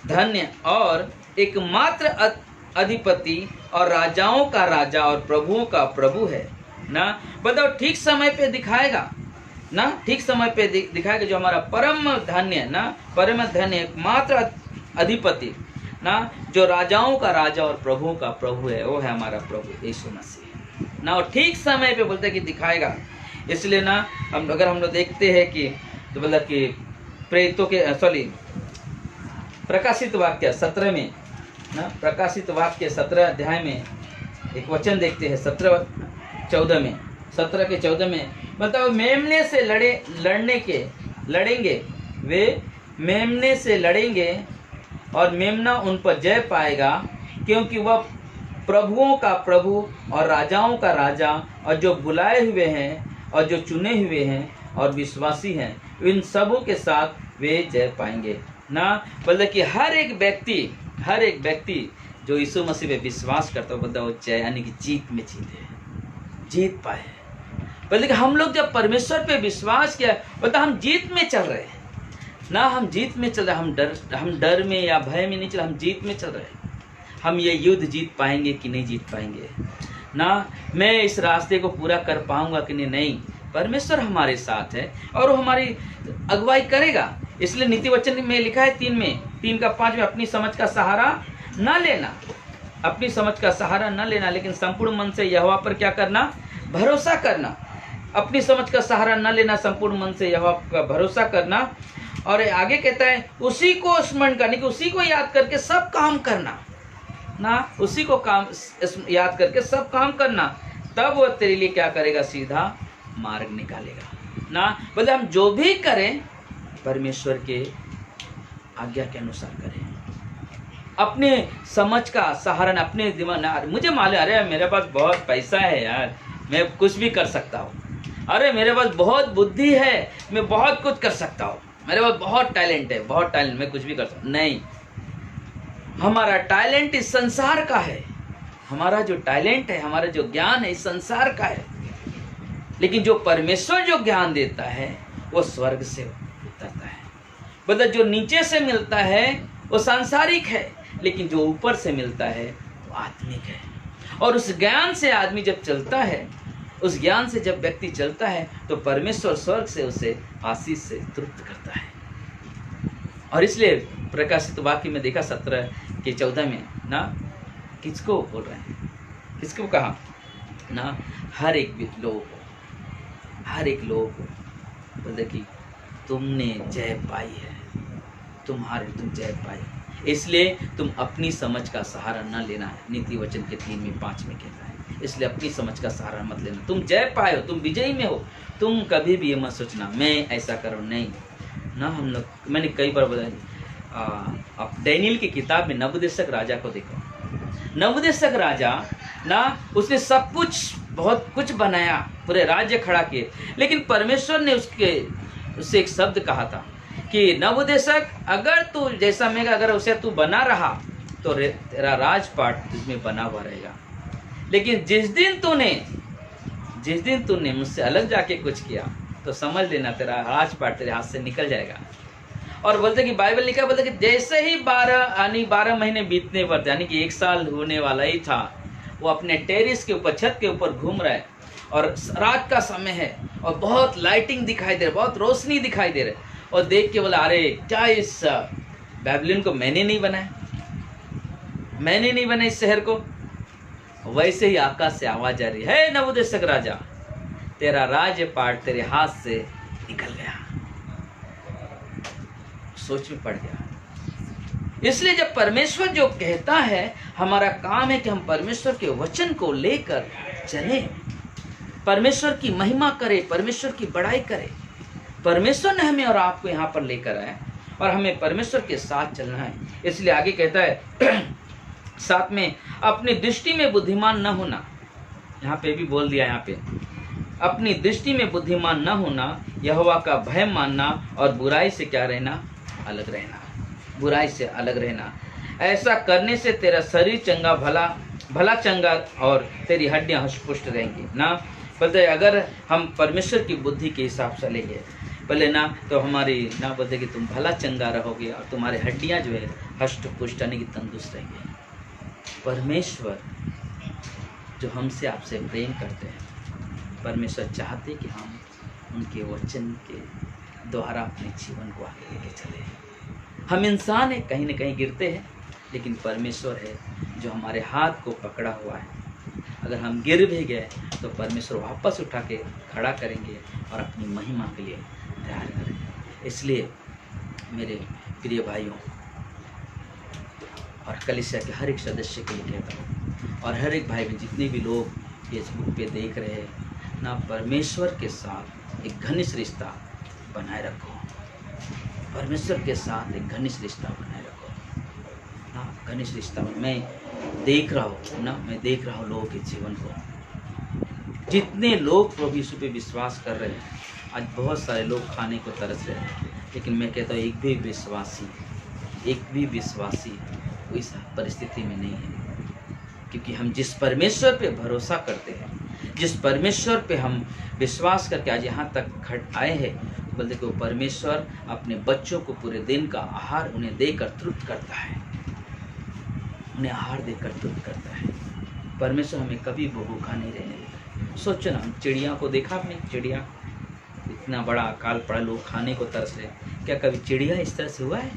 धन्य और एकमात्र अधिपति और राजाओं का राजा और प्रभुओं का प्रभु है ना। बताओ, ठीक समय पे दिखाएगा ना, ठीक समय पे दिखाएगा, जो हमारा परम धन्य ना, परम धन्य एकमात्र अधिपति ना, जो राजाओं का राजा और प्रभुओं का प्रभु है, वो है हमारा प्रभु यीशु मसीह ना। और ठीक समय पे बोलते हैं कि दिखाएगा। इसलिए ना अगर हम लोग देखते हैं कि तो मतलब कि प्रेरितों के प्रकाशित वाक्य 17 में ना, प्रकाशित वाक्य 17 अध्याय में एक वचन देखते हैं 17 में 14 में मतलब मेमने से लड़ेंगे, वे मेमने से लड़ेंगे और मेमना उन पर जय पाएगा, क्योंकि वह प्रभुओं का प्रभु और राजाओं का राजा और जो बुलाए हुए हैं और जो चुने हुए हैं और विश्वासी हैं, इन सबों के साथ वे जय पाएंगे ना। बोलते कि हर एक व्यक्ति जो यीशु मसीह पे विश्वास करता है, बोलता वो जय यानी कि जीत पाए। बोलते कि हम लोग जब परमेश्वर पे विश्वास किया, बोलता हम जीत में चल रहे हैं ना, हम जीत में चल रहे हैं। हम डर में या भय में नहीं चल, हम जीत में चल रहे हैं। हम ये युद्ध जीत पाएंगे कि नहीं जीत पाएंगे ना, मैं इस रास्ते को पूरा कर पाऊंगा कि नहीं, परमेश्वर हमारे साथ है और वो हमारी अगुवाई करेगा। इसलिए नीति वचन में लिखा है 3 का 5 में, अपनी समझ का सहारा न लेना, अपनी समझ का सहारा न लेना, लेकिन संपूर्ण मन से यहोवा पर क्या करना, भरोसा करना। अपनी समझ का सहारा न लेना, संपूर्ण मन से यहोवा का भरोसा करना। और आगे कहता है उसी को स्मरण करने की, उसी को याद करके सब काम करना ना, उसी को याद करके सब काम करना, तब वो तेरे लिए क्या करेगा, सीधा मार्ग निकालेगा ना। बोले हम जो भी करें परमेश्वर के आज्ञा के अनुसार करें, अपने समझ का सहारा न, अपने दिमाग ना। मुझे मालूम, अरे मेरे पास बहुत पैसा है यार, मैं कुछ भी कर सकता हूँ, अरे मेरे पास बहुत बुद्धि है, मैं बहुत कुछ कर सकता हूँ, मेरे पास बहुत टैलेंट है, मैं कुछ भी कर सकता हूँ। नहीं, हमारा टैलेंट इस संसार का है, हमारा जो टैलेंट है, हमारा जो ज्ञान है इस संसार का है, लेकिन जो परमेश्वर जो ज्ञान देता है वो स्वर्ग से उतरता है। मतलब जो नीचे से मिलता है वो सांसारिक है, लेकिन जो ऊपर से मिलता है वो आत्मिक है। और उस ज्ञान से आदमी जब चलता है, उस ज्ञान से जब व्यक्ति चलता है, तो परमेश्वर स्वर्ग से उसे आशीष से तृप्त करता है। और इसलिए प्रकाशित वाक्य में देखा 17 के 14 में ना, किसको बोल रहे हैं, किसको कहा ना, हर एक लोगों को बोलते कि तुमने जय पाई है, तुम जय पाई, इसलिए तुम अपनी समझ का सहारा न लेना है। नीति वचन के 3 में 5 में कहता है, इसलिए अपनी समझ का सहारा मत लेना। तुम जय पाए हो, तुम विजयी में हो, तुम कभी भी ये मत सोचना मैं ऐसा करूँ, नहीं ना। हम लोग, मैंने कई बार बताया, आप डैनियल की किताब में नबूकदनेस्सर राजा को देखो। नबूकदनेस्सर राजा ना, उसने सब कुछ, बहुत कुछ बनाया, पूरे राज्य खड़ा किए, लेकिन परमेश्वर ने उससे एक शब्द कहा था कि नबूकदनेस्सर, अगर तू जैसा मैं, अगर उसे तू बना रहा तो तेरा राजपाट तुझमें बना हुआ रहेगा, लेकिन जिस दिन तूने मुझसे अलग जाके कुछ किया तो समझ लेना तेरा राजपाट तेरे हाथ से निकल जाएगा। और बोलते कि बाइबल लिखा, बोलते कि जैसे ही 12 महीने बीतने पर, यानी कि 1 साल होने वाला ही था, वो अपने टेरिस के ऊपर, छत के ऊपर घूम रहा है, और रात का समय है और बहुत लाइटिंग दिखाई दे रही, बहुत रोशनी दिखाई दे रही, और देख के बोला, अरे क्या इस बेबीलोन को मैंने नहीं बनाया इस शहर को। वैसे ही आकाश से आवाज आ रही है, नबूकदनेस्सर राजा, तेरा राज्यपाट तेरे हाथ से निकल गया। सोच में पड़ गया। इसलिए जब परमेश्वर जो कहता है, हमारा काम है कि हम परमेश्वर के वचन को लेकर चलें, परमेश्वर की महिमा करें, परमेश्वर की बड़ाई करें। परमेश्वर ने हमें और आपको यहाँ पर लेकर आया और हमें परमेश्वर के साथ चलना है। इसलिए आगे कहता है साथ में, अपनी दृष्टि में बुद्धिमान न होना, यहाँ पे भी बोल दिया, यहाँ पे अपनी दृष्टि में बुद्धिमान न होना, यहोवा का भय मानना और बुराई से क्या रहना, अलग रहना, बुराई से अलग रहना। ऐसा करने से तेरा शरीर चंगा, भला चंगा, और तेरी हड्डियां हष्ट पुष्ट रहेंगी ना। बोलते अगर हम परमेश्वर की बुद्धि के हिसाब से लेंगे, बोले ना तो हमारी ना बोलते कि तुम भला चंगा रहोगे और तुम्हारे हड्डियां जो है हष्ट पुष्ट यानी कि तंदुरुस्त रहेंगे। परमेश्वर जो हमसे आपसे प्रेम करते हैं, परमेश्वर चाहते कि हम उनके वचन के द्वारा अपने जीवन को आगे लेके चले। हम इंसान हैं, कहीं न कहीं गिरते हैं, लेकिन परमेश्वर है जो हमारे हाथ को पकड़ा हुआ है। अगर हम गिर भी गए तो परमेश्वर वापस उठा के खड़ा करेंगे और अपनी महिमा के लिए तैयार करेंगे। इसलिए मेरे प्रिय भाइयों और कलीसिया के हर एक सदस्य के लिए कहता हूँ, और हर एक भाई बहन जितने भी लोग फेसबुक पे देख रहे हैं ना, परमेश्वर के साथ एक घनिष्ठ रिश्ता बनाए रखो। परमेश्वर के साथ एक घनिष्ठ रिश्ता बनाए रखो ना, घनिष्ठ रिश्ता। मैं देख रहा हूँ लोगों के जीवन को, जितने लोग प्रभु यीशु पे विश्वास कर रहे हैं। आज बहुत सारे लोग खाने को तरस रहे हैं, लेकिन मैं कहता हूँ एक भी विश्वासी इस परिस्थिति में नहीं है, क्योंकि हम जिस परमेश्वर पे भरोसा करते हैं, जिस परमेश्वर पे हम विश्वास करके आज यहाँ तक खट आए हैं, बोलते कि वो परमेश्वर अपने बच्चों को पूरे दिन का आहार उन्हें देकर तृप्त करता है, उन्हें आहार देकर तृप्त करता है। परमेश्वर हमें कभी भूखा नहीं रहने देता। सोचो ना, चिड़िया को देखा आपने? चिड़िया, इतना बड़ा अकाल पड़ा, लोग खाने को तरस रहे, क्या कभी चिड़िया इस तरह से हुआ है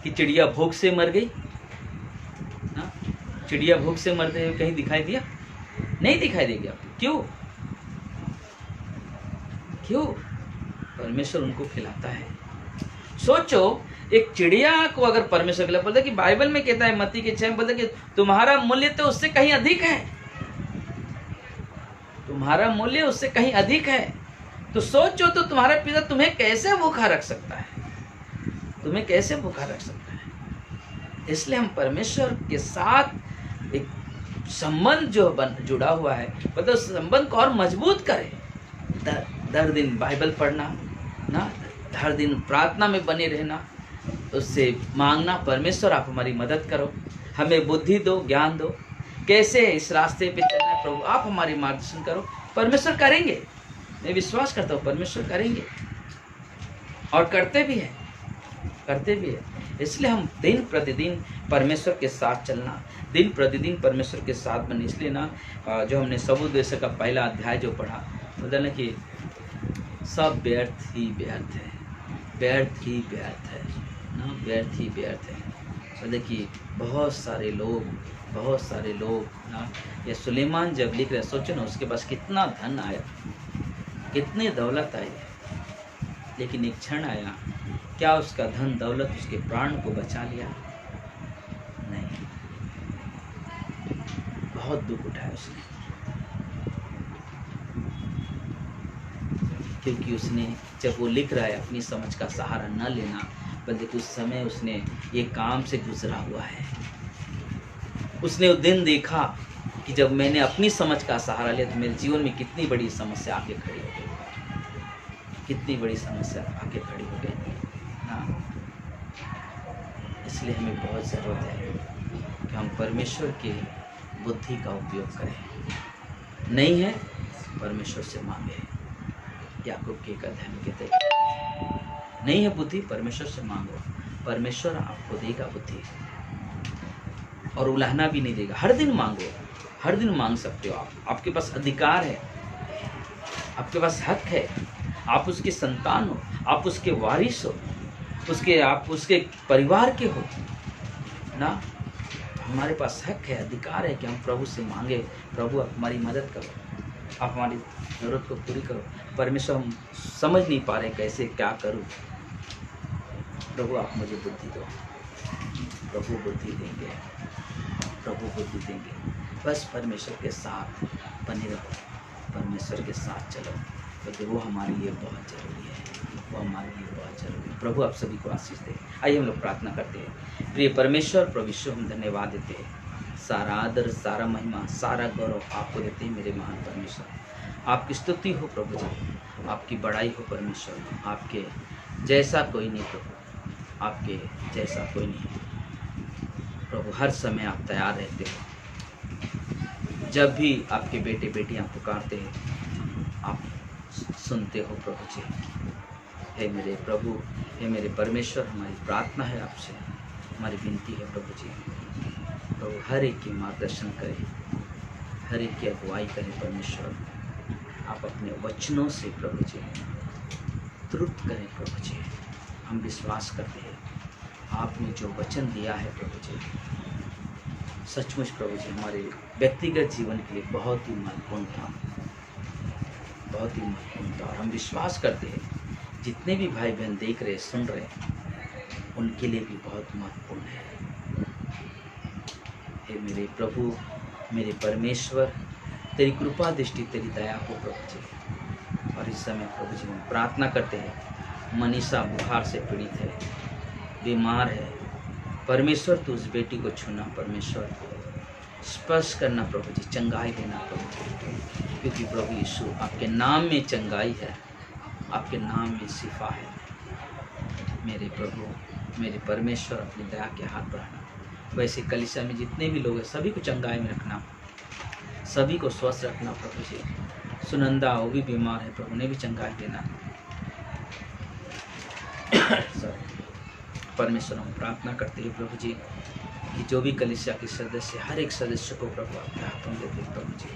कि चिड़िया भूख से मर गई ना? चिड़िया भूख से मरते हुए कहीं दिखाई दिया? नहीं दिखाई देगी आपको। क्यों? परमेश्वर उनको खिलाता है। सोचो, एक चिड़िया को अगर परमेश्वर खिलाता, बोलते कि बाइबल में कहता है मत्ती के 6 में, बोलते कि तुम्हारा मूल्य तो उससे कहीं अधिक है, तुम्हारा मूल्य उससे कहीं अधिक है। तो सोचो, तो तुम्हारा पिता तुम्हें कैसे भूखा रख सकता है? तुम्हें कैसे भूखा रख सकता है? इसलिए हम परमेश्वर के साथ एक संबंध जो जुड़ा हुआ है, मतलब संबंध को और मजबूत करें। हर दिन बाइबल पढ़ना ना, हर दिन प्रार्थना में बने रहना, उससे मांगना, परमेश्वर आप हमारी मदद करो, हमें बुद्धि दो, ज्ञान दो, कैसे इस रास्ते पे चलना है प्रभु, आप हमारी मार्गदर्शन करो। परमेश्वर करेंगे, मैं विश्वास करता हूँ परमेश्वर करेंगे, और करते भी हैं। इसलिए हम दिन प्रतिदिन परमेश्वर के साथ चलना, दिन प्रतिदिन परमेश्वर के साथ बने। इसलिए ना, जो हमने सबूत देश का पहला अध्याय जो पढ़ा, मतलब ना कि सब व्यर्थ ही व्यर्थ है ना, व्यर्थ ही व्यर्थ है। तो देखिए बहुत सारे लोग ना, ये सुलेमान जब लिख रहे, सोचो ना, उसके पास कितना धन आया, कितनी दौलत आई, लेकिन एक क्षण आया, क्या उसका धन दौलत उसके प्राण को बचा लिया? नहीं, बहुत दुख उठाया उसने, क्योंकि उसने जब वो लिख रहा है अपनी समझ का सहारा न लेना, बल्कि उस समय उसने ये काम से गुजरा हुआ है। उसने वो दिन देखा कि जब मैंने अपनी समझ का सहारा लिया तो मेरे जीवन में कितनी बड़ी समस्या आके खड़ी हो गई, हाँ। इसलिए हमें बहुत ज़रूरत है कि हम परमेश्वर की बुद्धि का उपयोग करें। नहीं है, परमेश्वर से मांगे। याकूब के अध्याय में कहते हैं, नहीं है बुद्धि, परमेश्वर से मांगो, परमेश्वर आपको देगा बुद्धि, और उलाहना भी नहीं देगा। हर दिन मांगो, हर दिन मांग सकते हो आप, आपके पास अधिकार है, आपके पास हक है, आप उसके संतान हो, आप उसके वारिस हो, आप उसके परिवार के हो ना। हमारे पास हक है, अधिकार है कि हम प्रभु से मांगे, प्रभु आप हमारी मदद करो, आप हमारी ज़रूरत को पूरी करो। परमेश्वर हम समझ नहीं पा रहे कैसे क्या करूं, प्रभु आप मुझे बुद्धि दो। प्रभु बुद्धि देंगे। बस परमेश्वर के साथ बने रहो, परमेश्वर के साथ चलो, क्योंकि वो हमारे लिए बहुत ज़रूरी है, प्रभु आप सभी को आशीष दे। आइए हम लोग प्रार्थना करते हैं। प्रिय परमेश्वर, प्रभु यीशु, हम धन्यवाद देते हैं, सारा आदर, सारा महिमा, सारा गौरव आपको देते हैं मेरे महान परमेश्वर। आपकी स्तुति हो प्रभु जी, आपकी बड़ाई हो परमेश्वर, आपके जैसा कोई नहीं प्रभु, आपके जैसा कोई नहीं प्रभु। हर समय आप तैयार रहते हो, जब भी आपके बेटे बेटियां पुकारते हैं आप सुनते हो प्रभु जी। हे मेरे प्रभु, हे मेरे परमेश्वर, हमारी प्रार्थना है आपसे, हमारी विनती है प्रभु जी, प्रभु हर एक की मार्गदर्शन करें, हर एक की अगुवाई करें परमेश्वर। आप अपने वचनों से प्रभु जी तुरंत करें प्रभु जी। हम विश्वास करते हैं आपने जो वचन दिया है प्रभु जी, सचमुच प्रभु जी हमारे व्यक्तिगत जीवन के लिए बहुत ही महत्वपूर्ण था, बहुत ही महत्वपूर्ण था। और हम विश्वास करते हैं जितने भी भाई बहन देख रहे सुन रहे उनके लिए भी बहुत महत्वपूर्ण है। हे मेरे प्रभु, मेरे परमेश्वर, तेरी कृपा दृष्टि, तेरी दया हो प्रभु जी। और इस समय प्रभु जी हम प्रार्थना करते हैं, मनीषा बुखार से पीड़ित है, बीमार है, परमेश्वर तू उस बेटी को छूना परमेश्वर, स्पर्श करना प्रभु जी, चंगाई देना प्रभु जी, क्योंकि प्रभु यीशु आपके नाम में चंगाई है, आपके नाम में शिफा है। मेरे प्रभु, मेरे परमेश्वर, अपनी दया के हाथ बढ़ाना। वैसे कलीसिया में जितने भी लोग हैं सभी को चंगाई में रखना, सभी को स्वस्थ रखना प्रभु जी। सुनंदा वो भी बीमार है प्रभु, उन्हें भी चंगाई देना। परमेश्वर हम प्रार्थना करते हैं प्रभु जी कि जो भी कलीसिया के सदस्य, हर एक सदस्य को प्रभु आपके हाथों में देते प्रभु जी,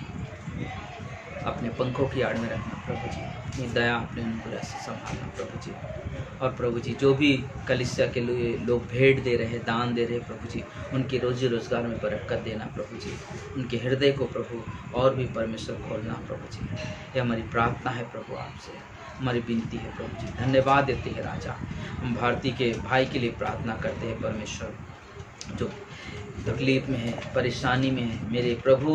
अपने पंखों की आड़ में रखना प्रभु जी, अपनी दया, अपने अनुग्रह से संभालना प्रभु जी। और प्रभु जी जो भी कलीसिया के लिए लोग भेंट दे रहे हैं, दान दे रहे हैं प्रभु जी, उनके रोजी रोजगार में बरकत देना प्रभु जी, उनके हृदय को प्रभु और भी परमेश्वर खोलना प्रभु जी। ये हमारी प्रार्थना है प्रभु आपसे, हमारी विनती है प्रभु जी। धन्यवाद देते हैं राजा। हम भारती के भाई के लिए प्रार्थना करते हैं परमेश्वर, जो तकलीफ में है, परेशानी में है, मेरे प्रभु,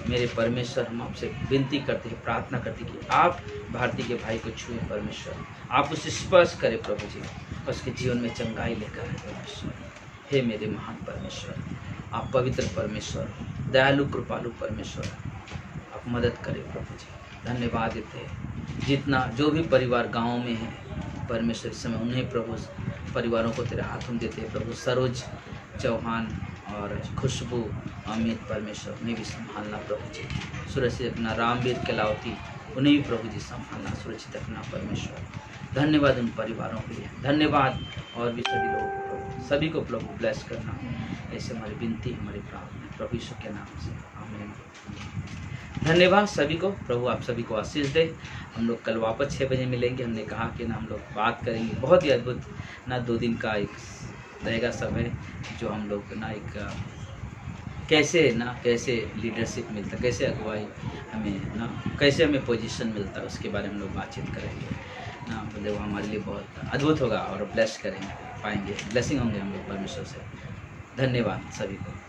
मेरे परमेश्वर, हम आपसे विनती करते हैं, प्रार्थना करते हैं कि आप भारती के भाई को छुए परमेश्वर, आप उसे स्पर्श करें प्रभु जी, उसके जीवन में चंगाई लेकर आए परमेश्वर। हे मेरे महान परमेश्वर, आप पवित्र परमेश्वर, दयालु कृपालु परमेश्वर, आप मदद करें प्रभु जी। धन्यवाद देते हैं जितना जो भी परिवार गाँव में है परमेश्वर, इस समय उन्हें प्रभु परिवारों को तेरे हाथों में देते हैं प्रभु। सरोज चौहान और खुशबू, अमित परमेश्वर, उन्हें भी संभालना प्रभु जी, सुरक्षित रखना। रामवीर केलावती, उन्हें भी प्रभु जी संभालना, सुरक्षित रखना परमेश्वर। धन्यवाद उन परिवारों के लिए, धन्यवाद। और भी सभी लोगों को प्रभु, सभी को प्रभु ब्लेस करना। ऐसे हमारी विनती, हमारी प्रार्थना प्रभु यीशु के नाम से, आमीन। धन्यवाद सभी को, प्रभु आप सभी को आशीष दे। हम लोग कल वापस 6 बजे मिलेंगे। हमने कहा कि ना हम लोग बात करेंगे, बहुत ही अद्भुत ना 2 दिन का एक रहेगा समय, जो हम लोग ना एक कैसे लीडरशिप मिलता, कैसे अगुवाई हमें ना, कैसे हमें पोजीशन मिलता है, उसके बारे में हम लोग बातचीत करेंगे ना। मतलब वो हमारे लिए बहुत अद्भुत होगा और ब्लेस करेंगे, पाएंगे, ब्लेसिंग होंगे हम लोग परमेश्वर से। धन्यवाद सभी को।